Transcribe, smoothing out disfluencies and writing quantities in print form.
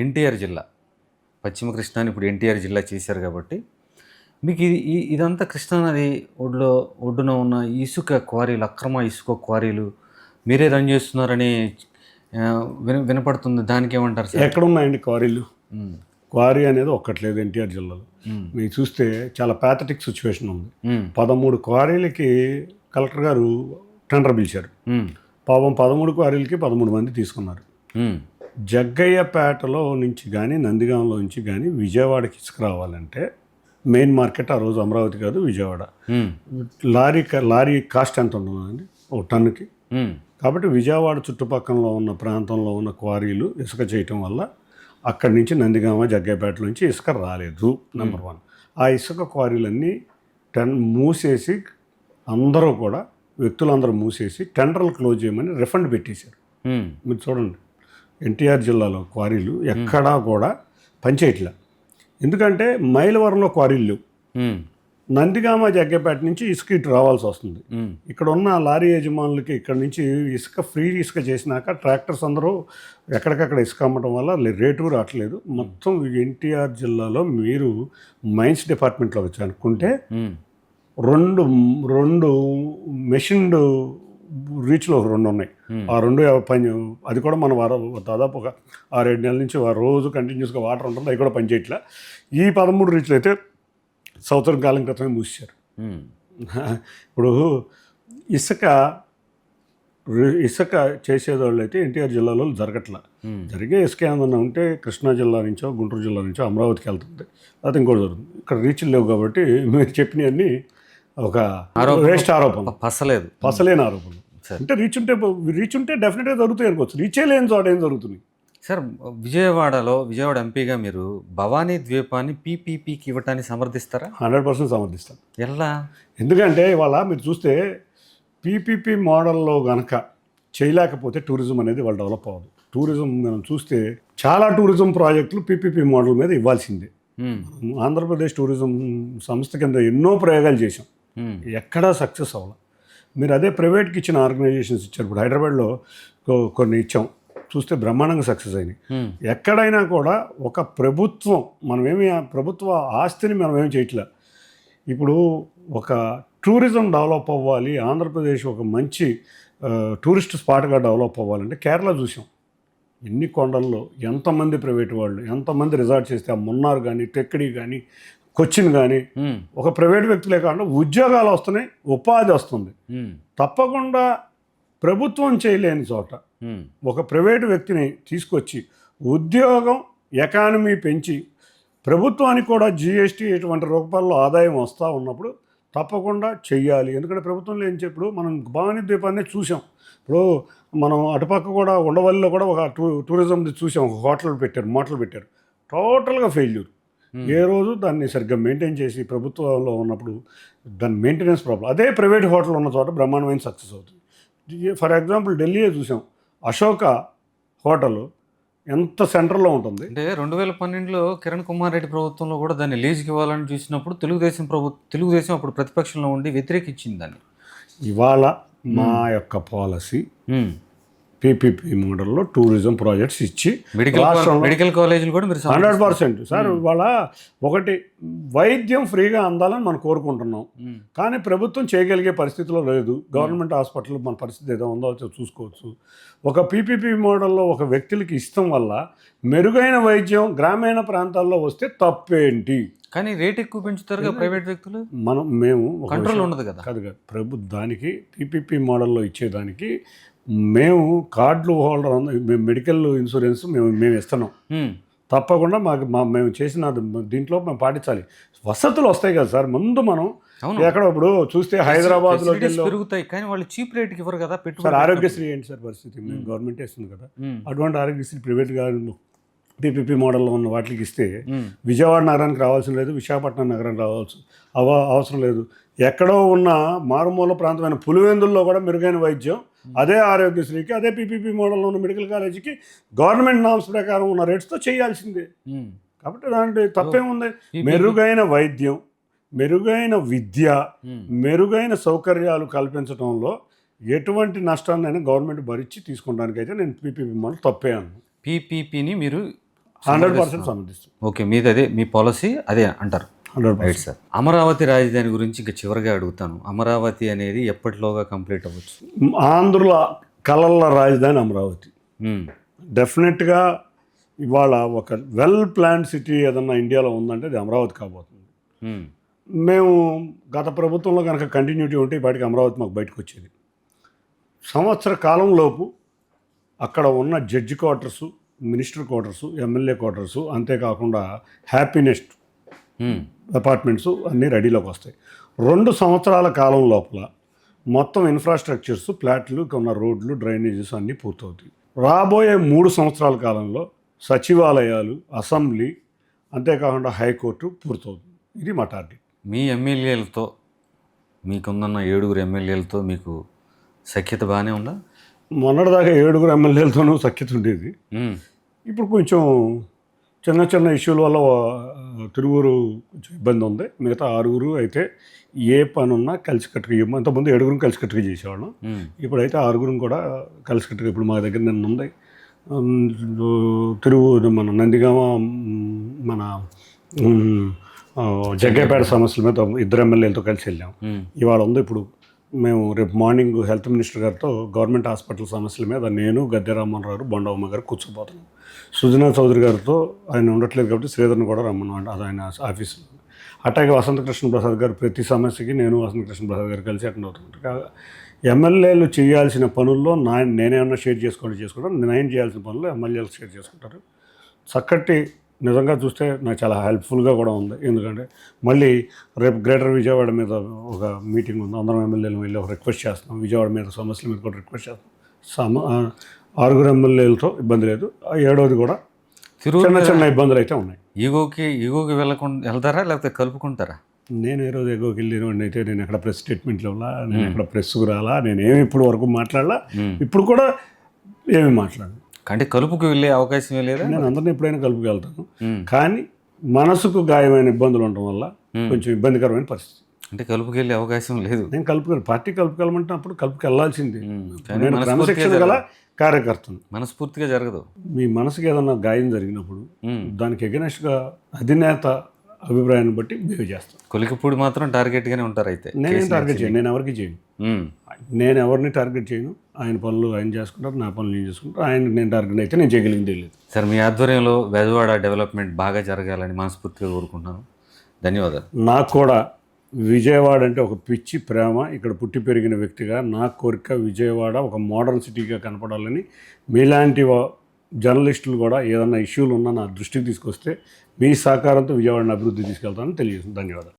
ఎన్టీఆర్ జిల్లా పశ్చిమ కృష్ణాని ఇప్పుడు ఎన్టీఆర్ జిల్లా చేశారు కాబట్టి మీకు ఇదంతా కృష్ణానది ఒడ్డున ఉన్న ఇసుక క్వారీలు, అక్రమ ఇసుక క్వారీలు మీరే రన్ చేస్తున్నారని వినపడుతుంది. దానికి ఏమంటారు సార్? ఎక్కడున్నాయండి క్వారీలు? క్వారీ అనేది ఒక్కట్లేదు ఎన్టీఆర్ జిల్లాలో. మీరు చూస్తే చాలా ప్యాథటిక్ సిచ్యువేషన్ ఉంది. 13 క్వారీలకి కలెక్టర్ గారు టెండర్ పిలిచారు. పాపం 13 క్వారీలకి 13 మంది తీసుకున్నారు. జగ్గయ్యపేటలో నుంచి కానీ నందిగాంలో నుంచి కానీ విజయవాడకి ఇసుక రావాలంటే మెయిన్ మార్కెట్ ఆ రోజు అమరావతి కాదు, విజయవాడ. లారీ కాస్ట్ ఎంత ఉంటుందండి ఒక టన్నుకి? కాబట్టి విజయవాడ చుట్టుపక్కల ఉన్న ప్రాంతంలో ఉన్న క్వారీలు ఇసుక చేయటం వల్ల అక్కడి నుంచి నందిగామ జగ్గయ్యపేట నుంచి ఇసుక రాలేదు. నెంబర్ 1. ఆ ఇసుక క్వారీలన్నీ మూసేసి అందరూ కూడా వ్యక్తులందరూ మూసేసి టెండర్లు క్లోజ్ చేయమని రిఫండ్ పెట్టేశారు. మీరు చూడండి, ఎన్టీఆర్ జిల్లాలో క్వారీలు ఎక్కడా కూడా పనిచేయట్లే. ఎందుకంటే మైలవరంలో క్వారీలు లేవు. నందిగామ జగ్గపేట నుంచి ఇసుక ఇటు రావాల్సి వస్తుంది. ఇక్కడ ఉన్న లారీ యజమానులకి ఇక్కడ నుంచి ఇసుక ఫ్రీ ఇసుక చేసినాక ట్రాక్టర్స్ అందరూ ఎక్కడికక్కడ ఇసుక అమ్మటం వల్ల రేటు రావట్లేదు. మొత్తం ఎన్టీఆర్ జిల్లాలో మీరు మైన్స్ డిపార్ట్మెంట్లో వచ్చి అనుకుంటే రెండు మెషిన్డ్ రీచ్లో 2 ఉన్నాయి. ఆ 2 పని, అది కూడా మన దాదాపు ఒక 6-7 నెలల నుంచి రోజు కంటిన్యూస్గా వాటర్ ఉంటుంది, అవి కూడా పనిచేయట్లే. ఈ 13 రీచ్లు అయితే సంవత్సరం కాలం క్రితమే మూసేశారు. ఇప్పుడు ఇసుక చేసేవాళ్ళు అయితే ఎన్టీఆర్ జిల్లాలో జరగట్లా. జరిగే ఇసుక ఏమన్నా ఉంటే కృష్ణా జిల్లా నుంచో గుంటూరు జిల్లా నుంచో అమరావతికి వెళ్తుంది, అది ఇంకోటి జరుగుతుంది. ఇక్కడ రీచ్లు లేవు కాబట్టి మీరు చెప్పినవన్నీ ఒక వేస్ట్ ఆరోపణ, పసలేని ఆరోపణలు. అంటే రీచ్ ఉంటే డెఫినెట్గా జరుగుతాయి అనుకోవచ్చు. రీచే లేని చోట ఏం జరుగుతుంది సార్? విజయవాడ ఎంపీగా మీరు భవానీ ద్వీపాన్ని పీపీపీకి ఇవ్వటాన్ని సమర్థిస్తారా? 100% సమర్థిస్తాను. ఎలా? ఎందుకంటే ఇవాళ మీరు చూస్తే పీపీపీ మోడల్లో గనక చేయలేకపోతే టూరిజం అనేది వాళ్ళు డెవలప్ అవ్వదు. టూరిజం మనం చూస్తే చాలా టూరిజం ప్రాజెక్టులు పీపీపీ మోడల్ మీద ఇవ్వాల్సిందే. ఆంధ్రప్రదేశ్ టూరిజం సంస్థ కింద ఎన్నో ప్రయోగాలు చేశాం, ఎక్కడా సక్సెస్ అవ్వాలి. మీరు అదే ప్రైవేట్కి ఇచ్చిన ఆర్గనైజేషన్స్ ఇచ్చారు. ఇప్పుడు హైదరాబాద్లో కొన్ని ఇచ్చాం, చూస్తే బ్రహ్మాండంగా సక్సెస్ అయినాయి. ఎక్కడైనా కూడా ఒక ప్రభుత్వం ప్రభుత్వ ఆస్తిని మనం ఏమి చేయట్లే. ఇప్పుడు ఒక టూరిజం డెవలప్ అవ్వాలి, ఆంధ్రప్రదేశ్ ఒక మంచి టూరిస్ట్ స్పాట్గా డెవలప్ అవ్వాలంటే కేరళ చూసాం. ఎన్ని కొండల్లో ఎంతమంది ప్రైవేట్ వాళ్ళు, ఎంతమంది రిసార్ట్ చేస్తే ఆ మున్నార్ కానీ, టెక్కడి కానీ, కొచ్చిన్ కానీ ఒక ప్రైవేట్ వ్యక్తులే కాకుండా ఉద్యోగాలు వస్తున్నాయి, ఉపాధి వస్తుంది. తప్పకుండా ప్రభుత్వం చేయలేని చోట ఒక ప్రైవేటు వ్యక్తిని తీసుకొచ్చి ఉద్యోగం, ఎకానమీ పెంచి ప్రభుత్వానికి కూడా జిఎస్టీ ఇటువంటి రూపాల్లో ఆదాయం వస్తూ ఉన్నప్పుడు తప్పకుండా చెయ్యాలి. ఎందుకంటే ప్రభుత్వంలో ఏం చెప్పిప్పుడు మనం భవానీ ద్వీపాన్ని చూసాం. ఇప్పుడు మనం అటుపక్క కూడా ఉండవల్లిలో కూడా ఒక టూరిజం చూసాం, ఒక మోటలు పెట్టారు. టోటల్గా ఫెయిల్యూర్. ఏ రోజు దాన్ని సరిగ్గా మెయింటైన్ చేసి ప్రభుత్వంలో ఉన్నప్పుడు దాని మెయింటెనెన్స్ ప్రాబ్లం. అదే ప్రైవేట్ హోటల్ ఉన్న చోట బ్రహ్మాండమైన సక్సెస్ అవుతుంది. ఫర్ ఎగ్జాంపుల్ ఢిల్లీయే చూసాం, అశోక హోటల్ ఎంత సెంటర్లో ఉంటుంది. అంటే 2012లో కిరణ్ కుమార్ రెడ్డి ప్రభుత్వంలో కూడా దాన్ని లీజుకి ఇవ్వాలని చూసినప్పుడు తెలుగుదేశం అప్పుడు ప్రతిపక్షంలో ఉండి వ్యతిరేకించింది దాన్ని. ఇవాళ మా యొక్క పాలసీ పీపీపీ మోడల్లో టూరిజం ప్రాజెక్ట్స్ ఇచ్చి మెడికల్ కాలేజీలు కూడా మీరు 100% సార్. ఇవాళ ఒకటి వైద్యం ఫ్రీగా అందాలని మనం కోరుకుంటున్నాం, కానీ ప్రభుత్వం చేయగలిగే పరిస్థితిలో లేదు. గవర్నమెంట్ హాస్పిటల్ మన పరిస్థితి ఏదో ఉందో చూసుకోవచ్చు. ఒక పీపీపీ మోడల్లో ఒక వ్యక్తులకి ఇష్టం వల్ల మెరుగైన వైద్యం గ్రామీణ ప్రాంతాల్లో వస్తే తప్పేంటి? కానీ రేట్ ఎక్కువ పెంచుతారు ప్రైవేట్ వ్యక్తులు. మేము కంట్రోల్ ఉండదు కదా. కాదు దానికి పీపీపీ మోడల్లో ఇచ్చేదానికి మేము కార్డులు హోల్డర్, మేము మెడికల్ ఇన్సూరెన్స్ మేము ఇస్తున్నాం. తప్పకుండా మేము చేసిన దీంట్లో మేము పాటించాలి. వసతులు వస్తాయి కదా సార్. ముందు మనం ఎక్కడ ఇప్పుడు చూస్తే హైదరాబాద్లో పెరుగుతాయి, కానీ వాళ్ళు చీప్ రేట్కి ఇవ్వరు కదా. సార్ ఆరోగ్యశ్రీ ఏంటి సార్ పరిస్థితి? గవర్నమెంట్ ఇస్తుంది కదా. అటువంటి ఆరోగ్యశ్రీ ప్రైవేట్గా పీపీపీ మోడల్లో ఉన్న వాటికి ఇస్తే విజయవాడ నగరానికి రావాల్సిన లేదు, విశాఖపట్నం నగరానికి అవసరం లేదు. ఎక్కడో ఉన్న మారుమూల ప్రాంతమైన పులివెందుల్లో కూడా మెరుగైన వైద్యం అదే ఆరోగ్యశ్రీకి, అదే పీపీపీ మోడల్లో ఉన్న మెడికల్ కాలేజీకి గవర్నమెంట్ నామ్స్ ప్రకారం ఉన్న రేట్స్తో చేయాల్సిందే. కాబట్టి దాంట్లో తప్పేముంది? మెరుగైన వైద్యం, మెరుగైన విద్య, మెరుగైన సౌకర్యాలు కల్పించడంలో ఎటువంటి నష్టాన్నైనా గవర్నమెంట్ భరించి తీసుకుంటానికైతే నేను పీపీపీ మోడల్ తప్పే అన్నాను. పీపీపీని మీరు 100% సమర్థిస్తాం. ఓకే, మీది అదే, మీ పాలసీ అదే అంటారు. 100%. Right sir. అమరావతి రాజధాని గురించి ఇంకా చివరిగా అడుగుతాను. అమరావతి అనేది ఎప్పటిలోగా కంప్లీట్ అవ్వచ్చు? ఆంధ్రుల కలల రాజధాని అమరావతి. మ్మ్. డెఫినెట్గా ఇవాళ ఒక వెల్ ప్లాన్డ్ సిటీ ఏదన్నా ఇండియాలో ఉందంటే అది అమరావతి కాబోతుంది. మ్మ్. మేము గత ప్రభుత్వంలో కనుక కంటిన్యూటీ ఉంటే ఇప్పటికి అమరావతి మాకు బయటకు వచ్చేది. సంవత్సర కాలంలోపు అక్కడ ఉన్న judge quarters, minister quarters, MLA quarters, అంతేకాకుండా హ్యాపీనెస్ట్ మ్మ్. అపార్ట్మెంట్స్ అన్నీ రెడీలోకి వస్తాయి. 2 సంవత్సరాల కాలం లోపల మొత్తం ఇన్ఫ్రాస్ట్రక్చర్స్, ఫ్లాట్లు, ఉన్న రోడ్లు, డ్రైనేజెస్ అన్నీ పూర్తవుతాయి. రాబోయే 3 సంవత్సరాల కాలంలో సచివాలయాలు, అసెంబ్లీ, అంతేకాకుండా హైకోర్టు పూర్తవుతుంది. ఇది మా టార్గెట్. మీ ఎమ్మెల్యేలతో, మీకున్న 7 ఎమ్మెల్యేలతో మీకు సఖ్యత బాగానే ఉందా? మొన్నటిదాకా 7 ఎమ్మెల్యేలతోనూ సఖ్యత ఉండేది. మ్మ్. ఇప్పుడు కొంచెం చిన్న చిన్న ఇష్యూల వల్ల తిరువురు కొంచెం ఇబ్బంది ఉంది. మిగతా 6 అయితే ఏ పని ఉన్నా కలిసికట్టుగా, అంతకుముందు 7 కలిసికట్టుగా చేసేవాళ్ళం. మ్మ్. ఇప్పుడైతే 6 కూడా కలిసికట్టుగా. ఇప్పుడు మా దగ్గర నిన్న ఉంది తిరువురు, మన నందిగామ, మన జగ్గేపేట సమస్యల మీద 2 ఎమ్మెల్యేలతో కలిసి వెళ్ళాం. మ్మ్. ఇవాళ ఉంది. ఇప్పుడు మేము రేపు మార్నింగ్ హెల్త్ మినిస్టర్ గారితో గవర్నమెంట్ హాస్పిటల్ సమస్యల మీద నేను, గద్దె రామ్మోహన్ రావు, బొండవమ్మ గారు కూర్చోబోతున్నాం. సుజనా చౌదరి గారితో ఆయన ఉండట్లేదు కాబట్టి శ్రీధర్ని కూడా రమ్మన్నాడు, అది ఆయన ఆఫీసులో. అట్లాగే వసంత కృష్ణ ప్రసాద్ గారు ప్రతి సమస్యకి నేను వసంత కృష్ణ ప్రసాద్ గారు కలిసి అటెండ్ అవుతుంటారు. ఎమ్మెల్యేలు చేయాల్సిన పనుల్లో నేనేమన్నా షేర్ చేసుకుంటాను, నేను చేయాల్సిన పనుల్లో ఎమ్మెల్యేలు షేర్ చేసుకుంటారు. చక్కటి నిజంగా చూస్తే నాకు చాలా హెల్ప్ఫుల్గా కూడా ఉంది. ఎందుకంటే మళ్ళీ రేపు గ్రేటర్ విజయవాడ మీద ఒక మీటింగ్ ఉంది. అందరం ఎమ్మెల్యేలు వెళ్ళి ఒక రిక్వెస్ట్ చేస్తాం. విజయవాడ మీద సమస్యల మీద కూడా రిక్వెస్ట్ చేస్తాం. 6 ఎమ్మెల్యేలతో ఇబ్బంది లేదు. 7వది కూడా చిన్న చిన్న ఇబ్బందులు అయితే ఉన్నాయి. ఈగోకి వెళ్తారా లేకపోతే కలుపుకుంటారా? నేను ఏ రోజు ఎగోకి వెళ్ళిన అయితే నేను ఎక్కడ ప్రెస్ స్టేట్మెంట్లు ఇవ్వాలా, నేను ఎక్కడ ప్రెస్కు రాలా, నేనేమి ఇప్పుడు వరకు మాట్లాడాలా, ఇప్పుడు కూడా ఏమి మాట్లాడను. అంటే కలుపుకు వెళ్ళే అవకాశం లేదా? నేను అందరినీ ఎప్పుడైనా కలుపుకెళ్తాను. కానీ మనసుకు గాయమైన ఇబ్బందులు ఉండడం వల్ల కొంచెం ఇబ్బందికరమైన పరిస్థితి. అంటే కలుపుకి వెళ్ళే అవకాశం లేదు. నేను పార్టీ కలుపుకెళ్ళమంటే అప్పుడు కలుపుకెళ్లాల్సింది. నేను క్రమశిక్షణ గల కార్యకర్తను. మనస్ఫూర్తిగా జరగదు. మీ మనసుకి ఏదన్నా గాయం జరిగినప్పుడు దానికి ఎగనెస్ట్గా అధినేత అభిప్రాయాన్ని బట్టి బిహేవ్ చేస్తాను. కొలికిపూడి మాత్రం టార్గెట్గానే ఉంటారు. అయితే నేనేం టార్గెట్ చేయను, నేను ఎవరికి చేయను. నేను ఎవరిని టార్గెట్ చేయను. ఆయన పనులు ఆయన చేసుకుంటారు, నా పనులు నేను చేసుకుంటారు. ఆయన నేను టార్గెట్ అయితే నేను చేయగలిగింది లేదు. సార్, మీ ఆధ్వర్యంలో బెజవాడ డెవలప్మెంట్ బాగా జరగాలని మనస్ఫూర్తిగా కోరుకుంటున్నాను. ధన్యవాదాలు. నాకు కూడా విజయవాడ అంటే ఒక పిచ్చి ప్రేమ. ఇక్కడ పుట్టి పెరిగిన వ్యక్తిగా నా కోరిక విజయవాడ ఒక మోడర్న్ సిటీగా కనపడాలని, మీలాంటి జర్నలిస్టులు కూడా ఏదన్నా ఇష్యూలు ఉన్నా నా దృష్టికి తీసుకొస్తే మీ సహకారంతో విజయవాడని అభివృద్ధి తీసుకెళ్తానని తెలియజేస్తుంది. ధన్యవాదాలు.